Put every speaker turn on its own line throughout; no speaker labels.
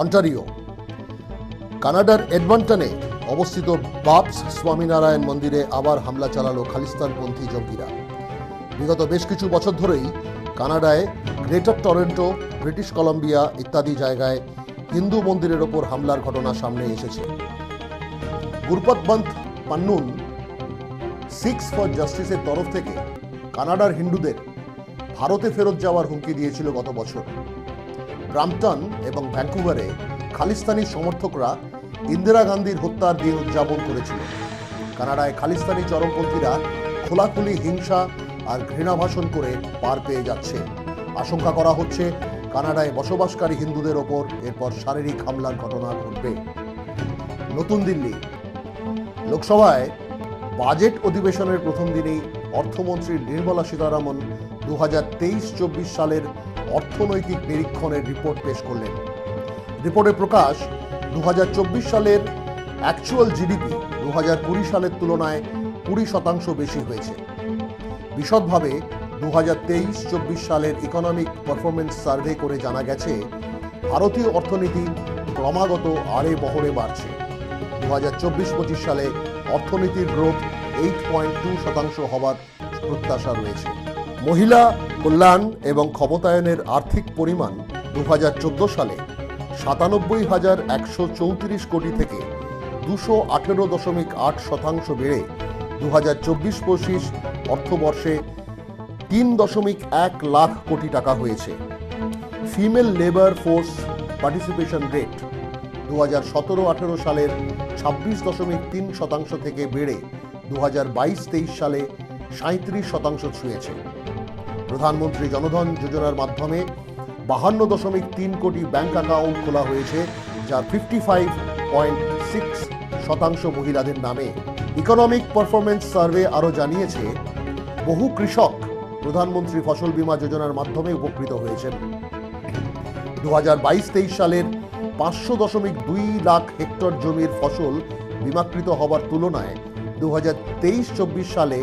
Ontario. কানাডার এডমন্টনে অবস্থিত বাবস স্বামীনারায়ণ মন্দিরে আবার হামলা চালালো খালিস্তানপন্থী জঙ্গিরা। বিগত বেশ কিছু বছর ধরেই কানাডায় গ্রেটার টরন্টো, ব্রিটিশ কলম্বিয়া ইত্যাদি জায়গায় হিন্দু মন্দিরের ওপর হামলার ঘটনা সামনে এসেছে। গুরপতবন্ত পান্নুন সিক্স ফর জাস্টিসের তরফ থেকে কানাডার হিন্দুদের ভারতে ফেরত যাওয়ার হুমকি দিয়েছিল গত বছর। ব্রাম্পটন এবং ভ্যাঙ্কুভারে খালিস্তানি সমর্থকরা ইন্দিরা গান্ধীর হত্যার দিন উদযাপন করেছিল। কানাডায় খালিস্তানি চরমপন্থীরা খোলাখুলি হিংসা আর ঘৃণা ভাষণ করে পার পেয়ে যাচ্ছে। আশঙ্কা করা হচ্ছে কানাডায় বসবাসকারী হিন্দুদের ওপর এরপর শারীরিক হামলার ঘটনা ঘটবে। নতুন দিল্লি লোকসভায় বাজেট অধিবেশনের প্রথম দিনেই অর্থমন্ত্রী নির্মলা সীতারামন 2023-24 সালের অর্থনৈতিক নিরীক্ষণের রিপোর্ট পেশ করলেন। রিপোর্টে প্রকাশ 2024 সালের অ্যাকচুয়াল জিডিপি 2020 সালের তুলনায় 20% বেশি হয়েছে। বিশদভাবে 2023-24 সালের ইকোনমিক পারফরমেন্স সার্ভে করে জানা গেছে ভারতীয় অর্থনীতি ক্রমাগত আড়ে বহরে বাড়ছে। 2024-25 সালে অর্থনীতির গ্রোথ 8.2% হওয়ার প্রত্যাশা রয়েছে। মহিলা কল্যাণ এবং ক্ষমতায়নের আর্থিক পরিমাণ 2014 সালে 97,134 কোটি থেকে 218.8% বেড়ে 2024-25 অর্থবর্ষে 3.1 লাখ কোটি টাকা হয়েছে। Female labour force participation rate 2017-18 সালের 26.3% থেকে বেড়ে 2022-23 সালে 37% ছুঁয়েছে। প্রধানমন্ত্রী জনধন যোজনার মাধ্যমে 52.3 কোটি ব্যাংক অ্যাকাউন্ট খোলা হয়েছে, যা 55.6% মহিলাদের নামে। ইকোনমিক পারফরমেন্স সার্ভে আরও জানিয়েছে বহু কৃষক প্রধানমন্ত্রী ফসল বীমা যোজনার মাধ্যমে উপকৃত হয়েছেন। 2022-23 সালের 500.2 লাখ হেক্টর জমির ফসল বীমাকৃত হওয়ার তুলনায় 2023-24 সালে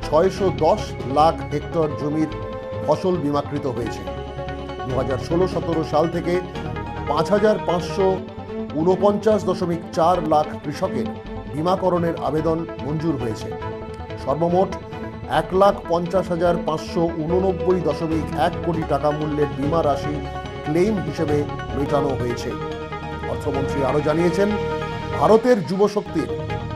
610 লাখ হেক্টর জমির ফসল বীমাকৃত হয়েছে। 2016-17 সাল থেকে 5,549.4 লাখ কৃষকের বীমাকরণের আবেদন মঞ্জুর হয়েছে। সর্বমোট 1,50,589.1 কোটি টাকা মূল্যের বীমা রাশি ক্লেইম হিসেবে মেটানো হয়েছে। অর্থমন্ত্রী আরও জানিয়েছেন, ভারতের যুবশক্তির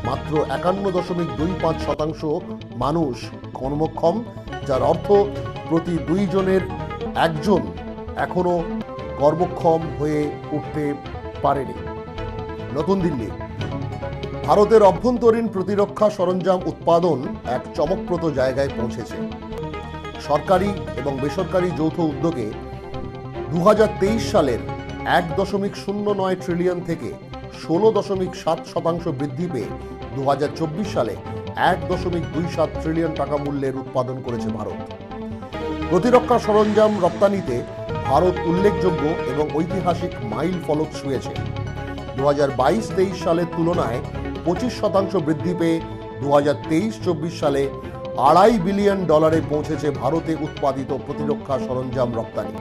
মাত্র 51.25% মানুষ কর্মক্ষম, যার অর্থ প্রতি 2 জনের 1 জন এখনো কর্মক্ষম হয়ে উঠতে পারেনি। নতুন দিল্লি ভারতের অভ্যন্তরীণ প্রতিরক্ষা সরঞ্জাম উৎপাদন এক চমকপ্রদ জায়গায় পৌঁছেছে। সরকারি এবং বেসরকারি যৌথ উদ্যোগে 2023 সালের 1.09 ট্রিলিয়ন থেকে 16.7% বৃদ্ধি পেয়ে 2024 সালে 1.27 ট্রিলিয়ন টাকা মূল্যের উৎপাদন করেছে ভারত। প্রতিরক্ষা সরঞ্জাম রপ্তানিতে ভারত উল্লেখযোগ্য এবং ঐতিহাসিক মাইল ফলক ছুঁয়েছে। 2022-23 সালের তুলনায় 25% বৃদ্ধি পেয়ে 2023-24 সালে $2.5 বিলিয়ন পৌঁছেছে ভারতে উৎপাদিত প্রতিরক্ষা সরঞ্জাম রপ্তানি।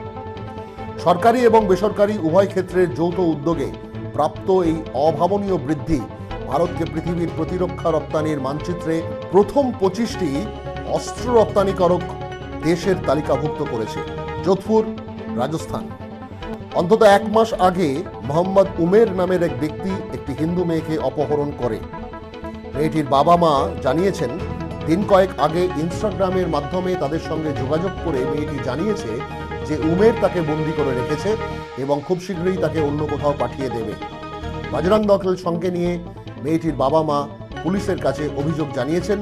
সরকারি এবং বেসরকারি উভয় ক্ষেত্রের যৌথ উদ্যোগে প্রাপ্ত এই অভাবনীয় বৃদ্ধি ভারতকে পৃথিবীর প্রতিরক্ষা রপ্তানির মানচিত্রে প্রথম 25টি অস্ত্র রপ্তানিকারক দেশের তালিকাভুক্ত করেছে। যোধপুর, রাজস্থান। অন্তত 1 মাস আগে মোহাম্মদ উমের নামের এক ব্যক্তি একটি হিন্দু মেয়েকে অপহরণ করে। মেয়েটির বাবা মা জানিয়েছেন, দিন কয়েক আগে ইনস্টাগ্রামের মাধ্যমে তাদের সঙ্গে যোগাযোগ করে মেয়েটি জানিয়েছে যে উমের তাকে বন্দী করে রেখেছে এবং খুব শীঘ্রই তাকে অন্য কোথাও পাঠিয়ে দেবে। বজরং দল সঙ্গে নিয়ে মেয়েটির বাবা মা পুলিশের কাছে অভিযোগ জানিয়েছেন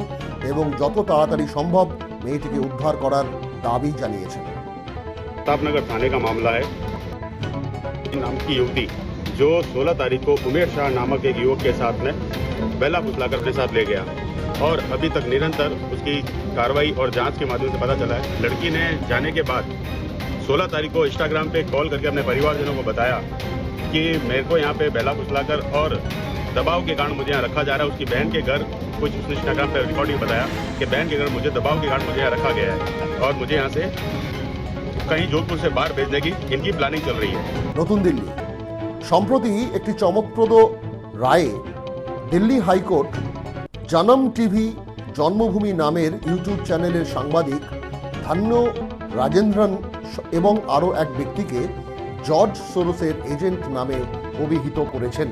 এবং যত তাড়াতাড়ি সম্ভব মেয়েটিকে উদ্ধার করার দাবি জানিয়েছেন।
प्रतापनगर थाने का मामला है। नाम की युवती जो 16 तारीख को उमेर शाह नामक एक युवक के साथ में बेला फुसलाकर अपने साथ ले गया और अभी तक निरंतर उसकी कार्रवाई और जांच के माध्यम से पता चला है। लड़की ने जाने के बाद 16 तारीख को इंस्टाग्राम पे कॉल करके अपने परिवारजनों को बताया कि मेरे को यहाँ पे बेला फुसलाकर और दबाव के कारण मुझे यहाँ रखा जा रहा है। उसकी बहन के घर कुछ उसने इंस्टाग्राम पे रिकॉर्डिंग बताया कि बहन के घर मुझे दबाव के कारण मुझे यहाँ रखा गया है और मुझे यहाँ से कहीं जोधपुर से बाहर भेजने की इनकी प्लानिंग चल रही है।
নতুন দিল্লি সম্প্রতি একটি চমকপ্রদ রায়ে দিল্লি হাইকোর্ট জনম টিভি জন্মভূমি নামের ইউটিউব চ্যানেলের সাংবাদিক ধান্য রাজেন্দ্রন এবং আরও এক ব্যক্তিকে জর্জ সোরসের এজেন্ট নামে অভিহিত করেছেন।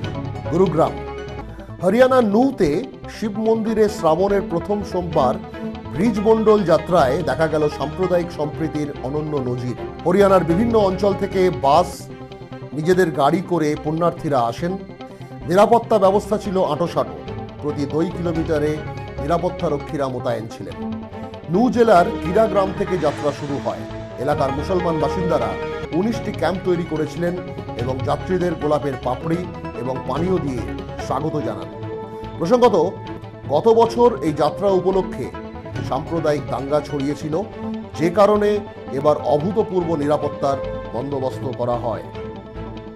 গুরুগ্রাম হরিয়ানার নুতে শিব মন্দিরে শ্রাবণের প্রথম সোমবার ব্রিজমণ্ডল যাত্রায় দেখা গেল সাম্প্রদায়িক সম্প্রীতির অনন্য নজির। হরিয়ানার বিভিন্ন অঞ্চল থেকে বাস নিজেদের গাড়ি করে পুণ্যার্থীরা আসেন। নিরাপত্তা ব্যবস্থা ছিল আঁটোসাঁটো। প্রতি 2 কিলোমিটারে নিরাপত্তা রক্ষীরা মোতায়েন ছিলেন। নু জেলার গিরা গ্রাম থেকে যাত্রা শুরু হয়। এলাকার মুসলমান বাসিন্দারা 19টি ক্যাম্প তৈরি করেছিলেন এবং যাত্রীদের গোলাপের পাপড়ি এবং পানীয় দিয়ে স্বাগত জানান। প্রসঙ্গত, গত বছর এই যাত্রা উপলক্ষে সাম্প্রদায়িক দাঙ্গা ছড়িয়েছিল, যে কারণে এবার অভূতপূর্ব নিরাপত্তার বন্দোবস্ত করা হয়।